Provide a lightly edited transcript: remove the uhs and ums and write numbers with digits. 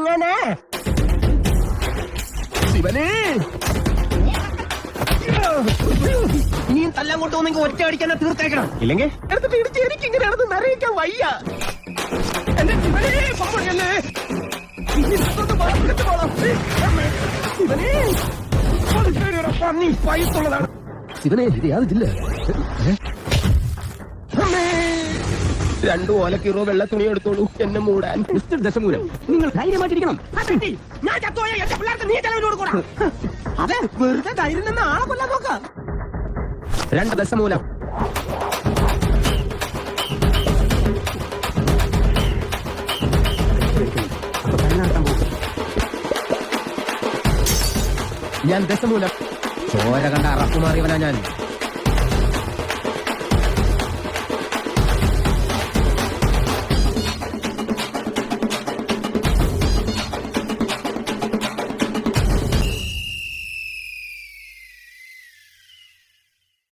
അങ്ങനെ ശിവനെ നീ തല്ലാൻ കൊണ്ടുപോകുന്നെങ്കിൽ ഒറ്റ അടിക്കാൻ തീർത്തേക്കണം. ഇല്ലെങ്കിൽ എടുത്തിട്ട് ഇടിച്ച് എനിക്ക് ഇങ്ങനെ നടന്ന് നിറയിക്കാൻ വയ്യ. എന്റെ ശിവനെ പാവല്ലേ പന്നി പൈത്തുള്ളതാണ്. ശിവനെ ഇത് യാതില്ല. 2 ഓലക്കീറോ വെള്ള തുണി എടുത്തോളൂ എന്നെ മൂടാൻ. മിസ്റ്റർ ദശമൂലം, നിങ്ങൾ ധൈര്യമായിട്ടിരിക്കണം. ഞാൻ ചത്തോയ എന്റെ പിള്ളേർക്ക് നീ ചെലവിന് കൊടുക്കണം. അതെ, വെറുതെ ധൈര്യം നിന്ന് ആളെ കൊല്ലാൻ നോക്കാം. 2 ദശമൂലം. ഞാൻ ദശമൂലം. ചോര കണ്ട അറപ്പുമാറിയവനാ ഞാൻ.